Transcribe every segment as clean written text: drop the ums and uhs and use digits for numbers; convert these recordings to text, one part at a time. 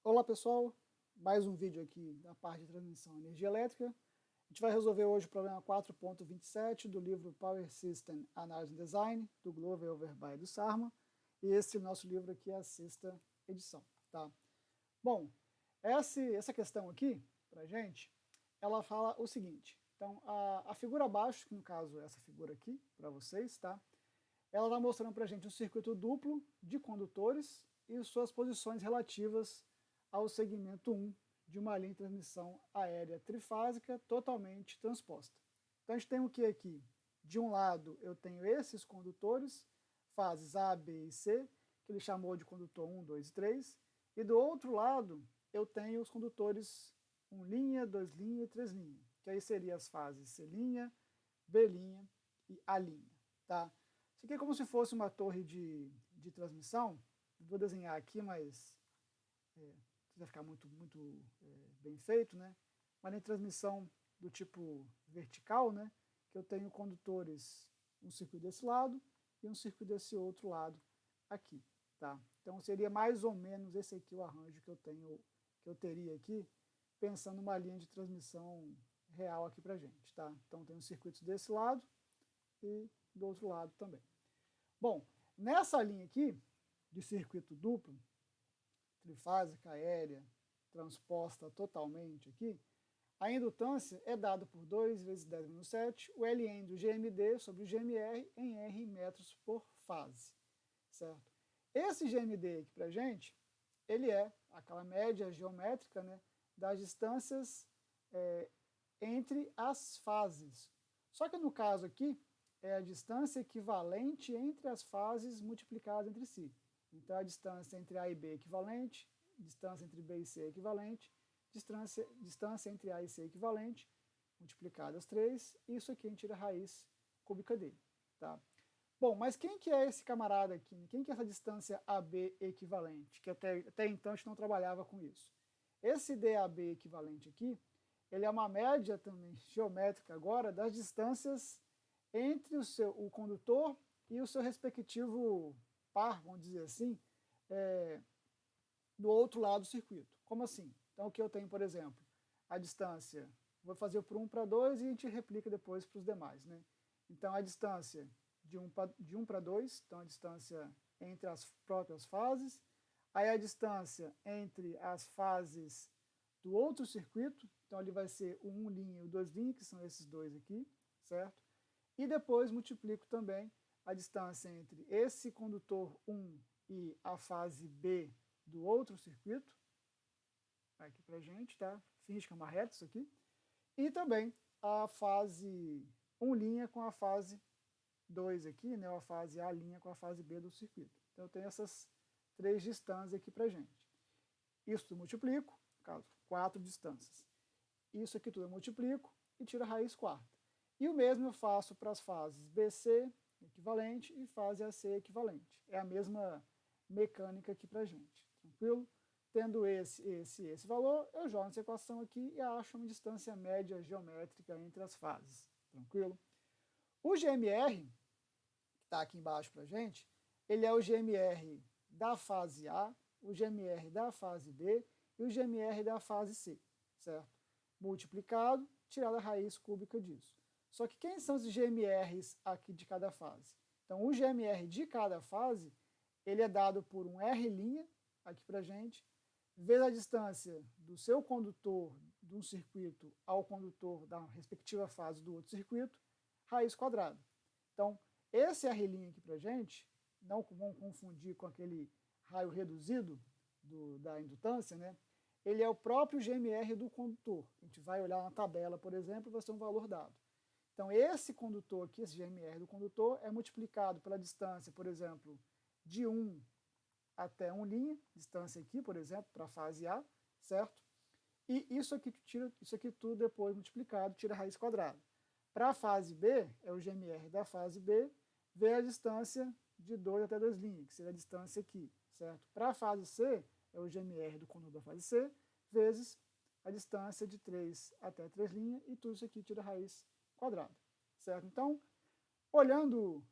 Olá pessoal, mais um vídeo aqui da parte de transmissão de energia elétrica. A gente vai resolver hoje o problema 4.27 do livro Power System Analysis and Design, do Glover Overby e do Sarma. E esse nosso livro aqui é a 6ª edição. Tá? Bom, essa questão aqui, pra gente, ela fala o seguinte. Então, a figura abaixo, que no caso é essa figura aqui, para vocês, tá? Ela está mostrando para a gente um circuito duplo de condutores e suas posições relativas ao segmento 1 de uma linha de transmissão aérea trifásica totalmente transposta. Então a gente tem o que aqui? De um lado eu tenho esses condutores, fases A, B e C, que ele chamou de condutor 1, 2 e 3, e do outro lado eu tenho os condutores 1 linha, 2 linha e 3 linha, que aí seriam as fases C linha, B linha e A linha. Tá? Isso aqui é como se fosse uma torre de transmissão. Vou desenhar aqui, mas vai ficar muito bem feito, né? Uma linha de transmissão do tipo vertical, né? Que eu tenho condutores, um circuito desse lado e um circuito desse outro lado aqui, tá? Então seria mais ou menos esse aqui o arranjo que eu teria aqui, pensando numa linha de transmissão real aqui pra gente, tá? Então tem os circuitos desse lado e do outro lado também. Bom, nessa linha aqui, de circuito duplo, trifásica aérea, transposta totalmente aqui, a indutância é dada por 2 vezes 10 menos 7, o Ln do GMD sobre o GMR em R metros por fase, certo? Esse GMD aqui pra gente, ele é aquela média geométrica, né, das distâncias entre as fases. Só que no caso aqui, é a distância equivalente entre as fases multiplicadas entre si. Então, a distância entre A e B é equivalente, distância entre B e C é equivalente, distância entre A e C é equivalente, multiplicadas 3, isso aqui a gente tira a raiz cúbica dele. Tá? Bom, mas quem que é esse camarada aqui? Quem que é essa distância AB equivalente? Que até então a gente não trabalhava com isso. Esse DAB equivalente aqui, ele é uma média também geométrica agora das distâncias entre o condutor e o seu respectivo par, vamos dizer assim, do outro lado do circuito. Como assim? Então, o que eu tenho, por exemplo, a distância, vou fazer para 1 para 2 e a gente replica depois para os demais. Né? Então, a distância de 1 para 2, então a distância entre as próprias fases, aí a distância entre as fases do outro circuito, então ele vai ser o 1 linha e o 2 linha, que são esses dois aqui, certo? E depois multiplico também a distância entre esse condutor 1 e a fase B do outro circuito, aqui pra gente, tá? Finge que é uma reta isso aqui. E também a fase 1' com a fase 2 aqui, né? A fase A' com a fase B do circuito. Então eu tenho essas 3 distâncias aqui pra gente. Isso eu multiplico, no caso, 4 distâncias. Isso aqui tudo eu multiplico e tiro a raiz quarta. E o mesmo eu faço para as fases BC equivalente e fase AC equivalente. É a mesma mecânica aqui para a gente, tranquilo? Tendo esse valor, eu jogo essa equação aqui e acho uma distância média geométrica entre as fases, tranquilo? O GMR, que está aqui embaixo para a gente, ele é o GMR da fase A, o GMR da fase B e o GMR da fase C, certo? Multiplicado, tirado a raiz cúbica disso. Só que quem são os GMRs aqui de cada fase? Então, o GMR de cada fase, ele é dado por um R' aqui pra gente, vezes a distância do seu condutor de um circuito ao condutor da respectiva fase do outro circuito, raiz quadrada. Então, esse R' aqui pra gente, não vão confundir com aquele raio reduzido da indutância, né? Ele é o próprio GMR do condutor. A gente vai olhar na tabela, por exemplo, vai ser um valor dado. Então, esse condutor aqui, esse GMR do condutor, é multiplicado pela distância, por exemplo, de 1 até 1', distância aqui, por exemplo, para a fase A, certo? E isso aqui tudo depois multiplicado, tira a raiz quadrada. Para a fase B, é o GMR da fase B, vê a distância de 2 até 2', que seria a distância aqui, certo? Para a fase C, é o GMR do condutor da fase C, vezes a distância de 3 até 3', e tudo isso aqui tira a raiz quadrada, certo? Então, olhando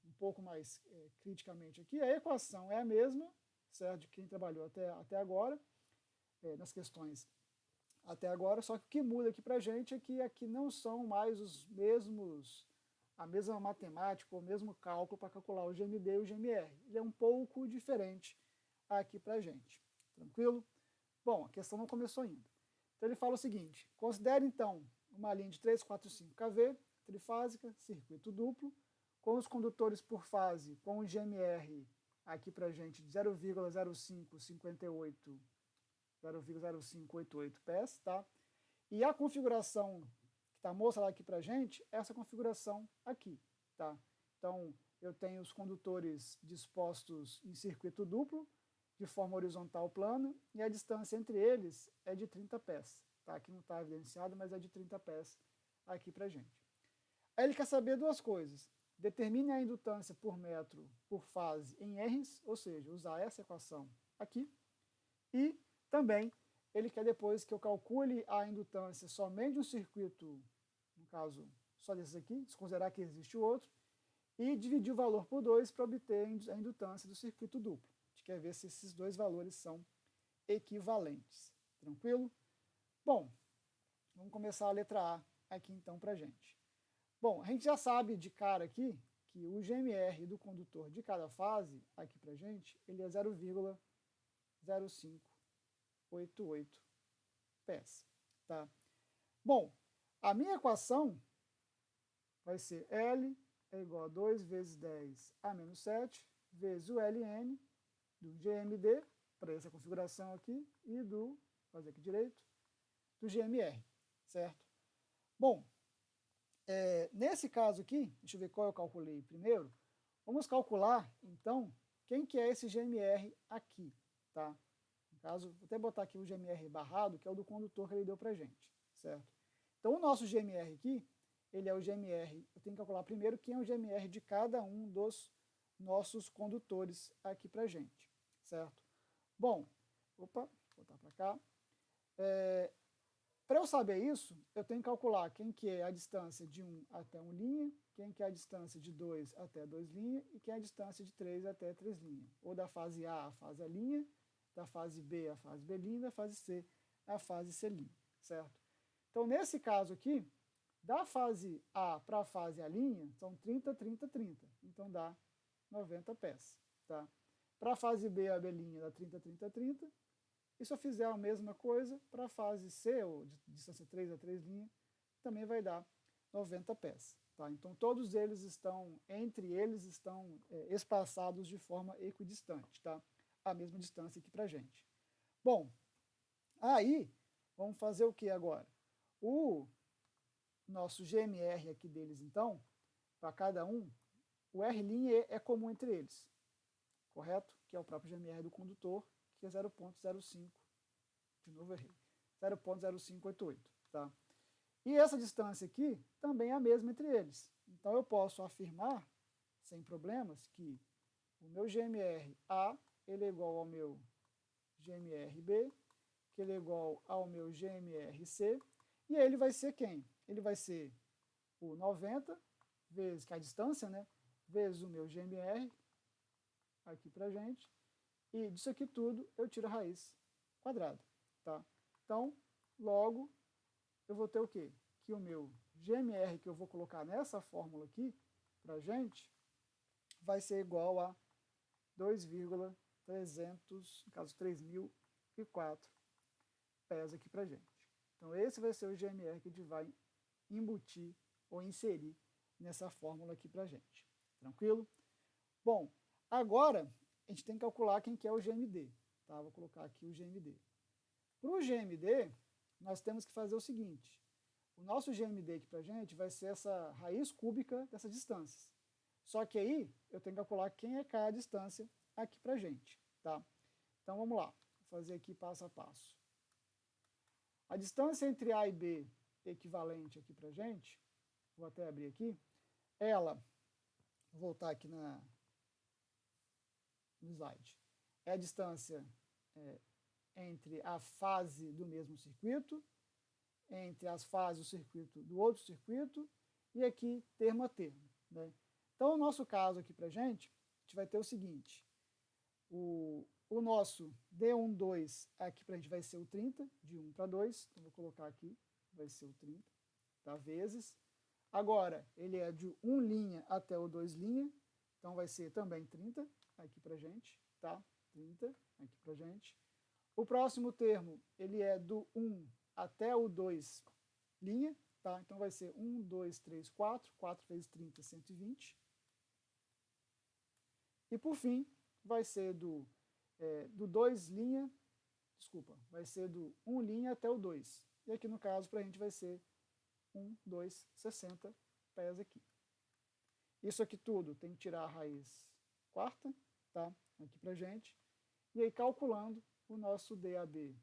um pouco mais criticamente aqui, a equação é a mesma, certo? De quem trabalhou até agora, nas questões até agora, só que o que muda aqui para a gente é que aqui não são mais a mesma matemática, o mesmo cálculo para calcular o GMD e o GMR. Ele é um pouco diferente aqui para a gente. Tranquilo? Bom, a questão não começou ainda. Então ele fala o seguinte: considere então uma linha de 345 kV, trifásica, circuito duplo, com os condutores por fase, com o GMR aqui para a gente de 0,0588 pés, tá? E a configuração que está mostrada aqui para a gente, essa configuração aqui, tá? Então, eu tenho os condutores dispostos em circuito duplo, de forma horizontal plana, e a distância entre eles é de 30 pés, tá? Aqui não está evidenciado, mas é de 30 pés aqui para a gente. Aí ele quer saber duas coisas. Determine a indutância por metro por fase em R's, ou seja, usar essa equação aqui, e também ele quer depois que eu calcule a indutância somente de um circuito, no caso só desses aqui, desconsiderar que existe o outro, e dividir o valor por 2 para obter a indutância do circuito duplo. A gente quer ver se esses dois valores são equivalentes. Tranquilo? Bom, vamos começar a letra A aqui então para a gente. Bom, a gente já sabe de cara aqui que o GMR do condutor de cada fase, aqui para a gente, ele é 0,0588 pés. Tá? Bom, a minha equação vai ser L é igual a 2 vezes 10 a menos 7 vezes o Ln do GMD, para essa configuração aqui, e do, fazer aqui direito, do GMR, certo? Bom, nesse caso aqui, deixa eu ver qual eu calculei primeiro, vamos calcular, então, quem que é esse GMR aqui, tá? No caso, vou até botar aqui o GMR barrado, que é o do condutor que ele deu pra gente, certo? Então, o nosso GMR aqui, ele é o GMR, eu tenho que calcular primeiro quem é o GMR de cada um dos nossos condutores aqui pra gente, certo? Bom, vou botar para cá. Para eu saber isso, eu tenho que calcular quem que é a distância de 1 até 1 linha, quem que é a distância de 2 até 2 linhas e quem é a distância de 3 até 3 linhas. Ou da fase A à fase A linha, da fase B à fase B linha, da fase C à fase C linha, certo? Então, nesse caso aqui, da fase A para a fase A linha, são 30, 30, 30. Então, dá 90 pés, tá? Para a fase B a B linha, dá 30, 30, 30. E se eu fizer a mesma coisa para a fase C, ou de distância 3 a 3 linhas, também vai dar 90 pés. Tá? Então, todos eles estão, entre eles, estão espaçados de forma equidistante, tá? A mesma distância aqui para a gente. Bom, aí, vamos fazer o que agora? O nosso GMR aqui deles, então, para cada um, o R' é comum entre eles, correto? Que é o próprio GMR do condutor, que é 0,05, de novo errei, 0,0588, tá? E essa distância aqui também é a mesma entre eles. Então eu posso afirmar, sem problemas, que o meu GMR A, ele é igual ao meu GMR B, que ele é igual ao meu GMR C, e ele vai ser quem? Ele vai ser o 90 vezes, que é a distância, né? Vezes o meu GMR, aqui pra gente, e disso aqui tudo eu tiro a raiz quadrada, tá? Então, logo, eu vou ter o quê? Que o meu GMR que eu vou colocar nessa fórmula aqui, pra gente, vai ser igual a 2,300, no caso 3004 pés aqui pra gente. Então, esse vai ser o GMR que a gente vai embutir ou inserir nessa fórmula aqui pra gente. Tranquilo? Bom, agora a gente tem que calcular quem que é o GMD. Tá? Vou colocar aqui o GMD. Para o GMD, nós temos que fazer o seguinte. O nosso GMD aqui para a gente vai ser essa raiz cúbica dessas distâncias. Só que aí eu tenho que calcular quem é cada distância aqui para a gente. Tá? Então vamos lá. Vou fazer aqui passo a passo. A distância entre A e B equivalente aqui para a gente, vou até abrir aqui, ela, vou voltar aqui no slide, é a distância entre a fase do mesmo circuito, entre as fases do circuito do outro circuito, e aqui termo a termo. Né? Então, no nosso caso aqui para a gente vai ter o seguinte, O nosso D12 aqui para a gente vai ser o 30, de 1 para 2. Então, vou colocar aqui, vai ser o 30, tá? Vezes. Agora, ele é de 1 linha até o 2 linha, então vai ser também 30 aqui para a gente, tá? 30 aqui para a gente. O próximo termo, ele é do 1 até o 2 linha, tá? Então vai ser 1, 2, 3, 4. 4 vezes 30, 120. E por fim, vai ser do 2 linha, desculpa, vai ser do 1 linha até o 2. E aqui no caso, para a gente vai ser 1, 2, 60 pés aqui. Isso aqui tudo tem que tirar a raiz quarta, tá? Aqui pra gente. E aí, calculando o nosso DAB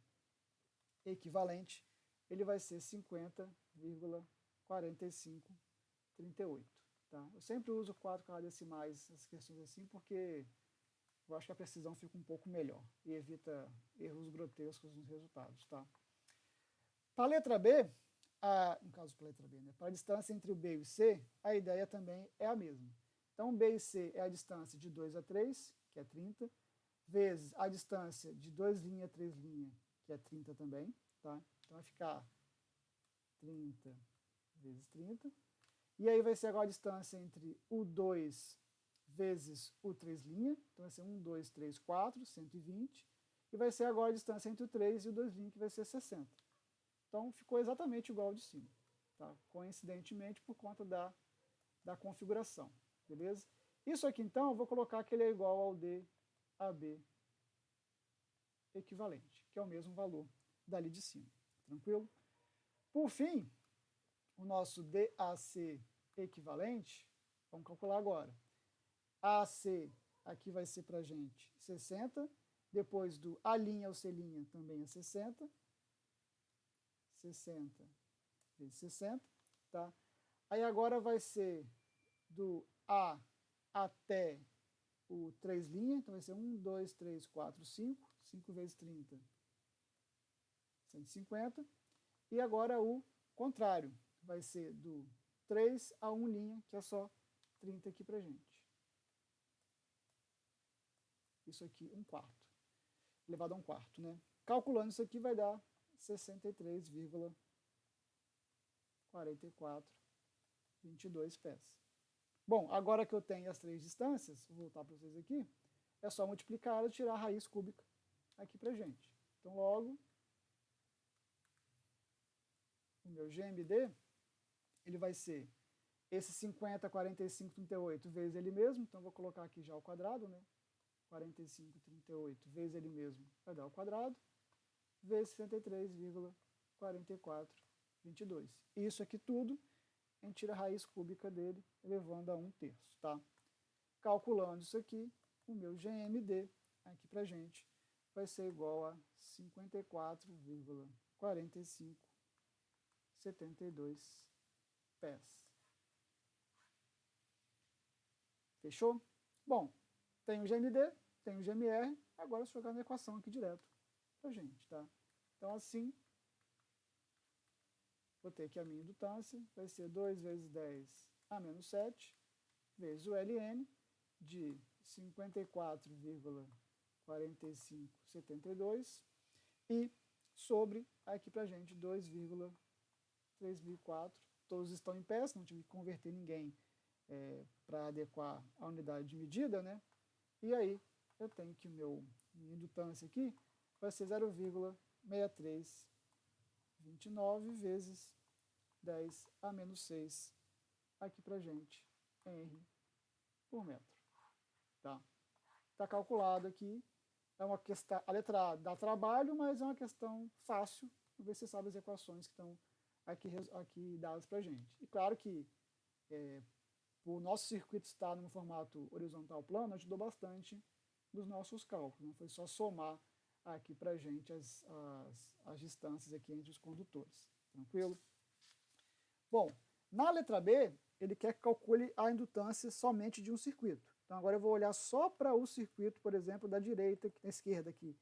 equivalente, ele vai ser 50,4538, tá? Eu sempre uso 4 casas decimais, essas questões assim, porque eu acho que a precisão fica um pouco melhor e evita erros grotescos nos resultados, tá? Para a letra B, no caso para a letra B, né, para a distância entre o B e o C, a ideia também é a mesma. Então, B e C é a distância de 2 a 3, que é 30, vezes a distância de 2 linha a 3 linha, que é 30 também, tá? Então, vai ficar 30 vezes 30. E aí vai ser agora a distância entre o 2 vezes o 3 linha, então vai ser 1, 2, 3, 4, 120. E vai ser agora a distância entre o 3 e o 2 linha, que vai ser 60. Então, ficou exatamente igual ao de cima, tá? Coincidentemente, por conta da configuração, beleza? Isso aqui, então, eu vou colocar que ele é igual ao DAB equivalente, que é o mesmo valor dali de cima, tranquilo? Por fim, o nosso DAC equivalente, vamos calcular agora. AC aqui vai ser para a gente 60, depois do A' ao C' também é 60, 60 vezes 60, tá? Aí agora vai ser do A até o 3 linha, então vai ser 1, 2, 3, 4, 5, 5 vezes 30, 150. E agora o contrário, vai ser do 3 a 1 linha, que é só 30 aqui pra gente. Isso aqui, 1/4, elevado a 1/4, né? Calculando isso aqui vai dar 63,4422 pés. Bom, agora que eu tenho as 3 distâncias, vou voltar para vocês aqui, é só multiplicar e tirar a raiz cúbica aqui pra gente. Então, logo, o meu GMD, ele vai ser esse 50, 45, 38 vezes ele mesmo, então vou colocar aqui já o quadrado, né? 45, 38 vezes ele mesmo vai dar o quadrado, vezes 63,4422. Isso aqui tudo, a gente tira a raiz cúbica dele, elevando a 1/3, tá? Calculando isso aqui, o meu GMD aqui pra gente vai ser igual a 54,4572 pés. Fechou? Bom, tem o GMD, tem o GMR, agora é só jogar na equação aqui direto pra gente, tá? Então, assim, vou ter aqui a minha indutância, vai ser 2 vezes 10 a menos 7, vezes o LN, de 54,4572, e sobre, aqui pra gente, 2,3004. Todos estão em pés, não tive que converter ninguém para adequar a unidade de medida, né? E aí, eu tenho que minha indutância aqui vai ser 0,6329 vezes 10 a menos 6 aqui pra gente, R por metro. Tá? Tá calculado aqui. É uma questão, a letra A dá trabalho, mas é uma questão fácil. Vamos ver se você sabe as equações que estão aqui dadas pra gente. E claro que o nosso circuito estar no formato horizontal plano ajudou bastante nos nossos cálculos. Não foi só somar aqui para a gente as distâncias aqui entre os condutores. Tranquilo? Bom, na letra B, ele quer que calcule a indutância somente de um circuito. Então agora eu vou olhar só para o circuito, por exemplo, da direita, da esquerda aqui,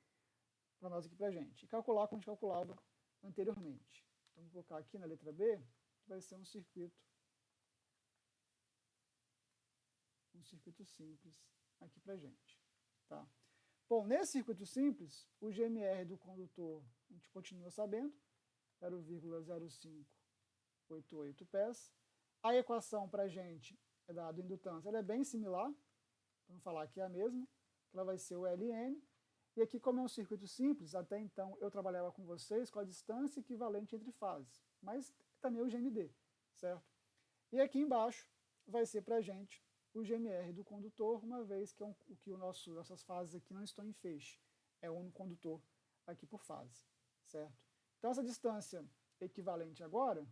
para nós aqui para a gente, e calcular como a gente calculava anteriormente. Então vou colocar aqui na letra B, que vai ser um circuito simples aqui pra gente, tá? Bom, nesse circuito simples, o GMR do condutor a gente continua sabendo, 0,0588 pés. A equação para a gente é dada indutância, ela é bem similar, para não falar que é a mesma, ela vai ser o Ln. E aqui, como é um circuito simples, até então eu trabalhava com vocês com a distância equivalente entre fases, mas também o GMD, certo? E aqui embaixo vai ser para a gente o GMR do condutor, uma vez que, nossas fases aqui não estão em feixe, é um condutor aqui por fase, certo? Então essa distância equivalente agora,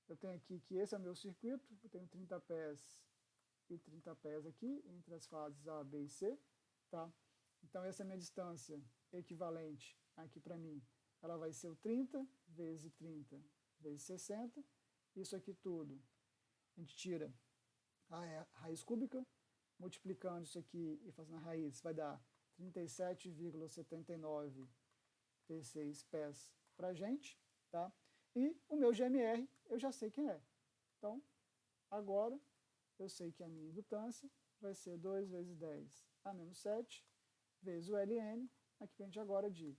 eu tenho aqui que esse é o meu circuito, eu tenho 30 pés e 30 pés aqui, entre as fases A, B e C, tá? Então essa é a minha distância equivalente aqui para mim, ela vai ser o 30 vezes 30 vezes 60, isso aqui tudo, a gente tira a raiz cúbica, multiplicando isso aqui e fazendo a raiz, vai dar 37,79 T6 pés para a gente, tá? E o meu GMR eu já sei quem é. Então, agora eu sei que a minha indutância vai ser 2 vezes 10 a menos 7 vezes o Ln, aqui para a gente agora de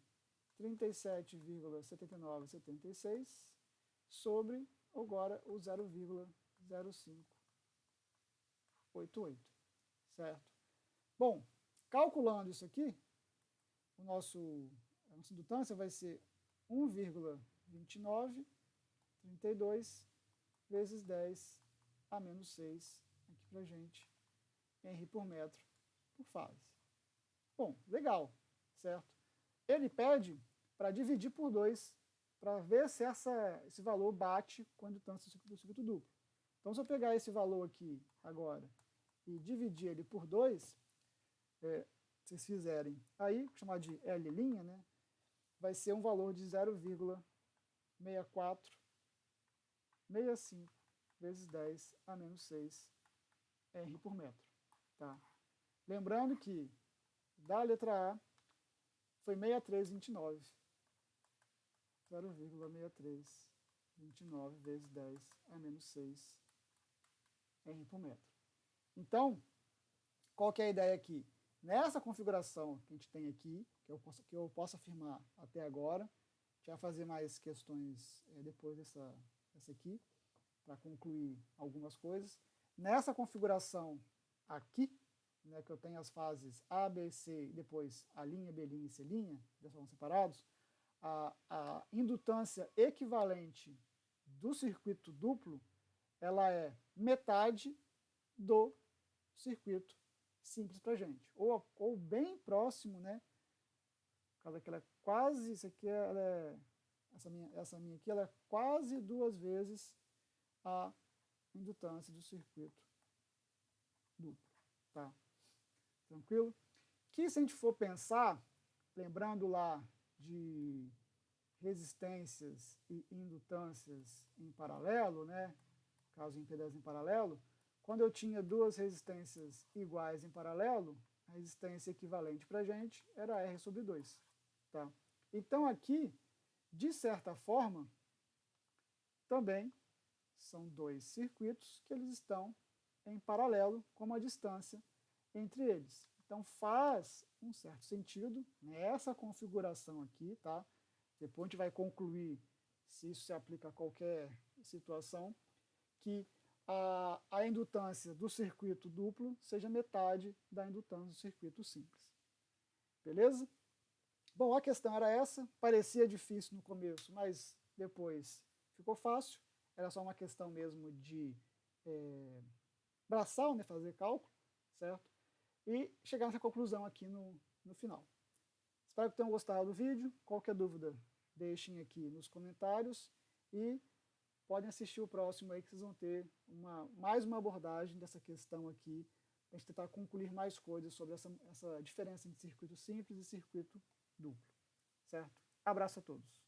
37,7976 sobre agora o 0,0588, certo? Bom, calculando isso aqui, a nossa indutância vai ser 1,2932 vezes 10 a menos 6, aqui para a gente, Henry por metro por fase. Bom, legal, certo? Ele pede para dividir por 2, para ver se esse valor bate com a indutância do circuito duplo. Então, se eu pegar esse valor aqui agora e dividir ele por 2, se vocês fizerem aí, chamar de L', né, vai ser um valor de 0,6465 vezes 10 a menos 6 R por metro. Tá? Lembrando que da letra A foi 6329. 0,6329 vezes 10 a menos 6 R por metro. Então, qual que é a ideia aqui? Nessa configuração que a gente tem aqui, que eu posso afirmar até agora, a gente vai fazer mais questões depois dessa aqui, para concluir algumas coisas. Nessa configuração aqui, né, que eu tenho as fases A, B, C e depois A', B' e C', dessa forma separados, a indutância equivalente do circuito duplo, ela é metade do circuito simples para a gente, ou bem próximo, né? Por causa que ela é quase, isso aqui essa minha aqui, ela é quase 2 vezes a indutância do circuito duplo, tá? Tranquilo? Que se a gente for pensar, lembrando lá de resistências e indutâncias em paralelo, né? Caso impedância em paralelo, quando eu tinha duas resistências iguais em paralelo, a resistência equivalente para a gente era R sobre 2. Tá? Então aqui, de certa forma, também são dois circuitos que eles estão em paralelo com uma distância entre eles. Então faz um certo sentido nessa configuração aqui, tá? Depois a gente vai concluir se isso se aplica a qualquer situação, que a indutância do circuito duplo seja metade da indutância do circuito simples. Beleza? Bom, a questão era essa, parecia difícil no começo, mas depois ficou fácil, era só uma questão mesmo de braçal, né, fazer cálculo, certo? E chegar nessa conclusão aqui no final. Espero que tenham gostado do vídeo, qualquer dúvida deixem aqui nos comentários e podem assistir o próximo aí que vocês vão ter mais uma abordagem dessa questão aqui, para a gente tentar concluir mais coisas sobre essa diferença entre circuito simples e circuito duplo, certo? Abraço a todos.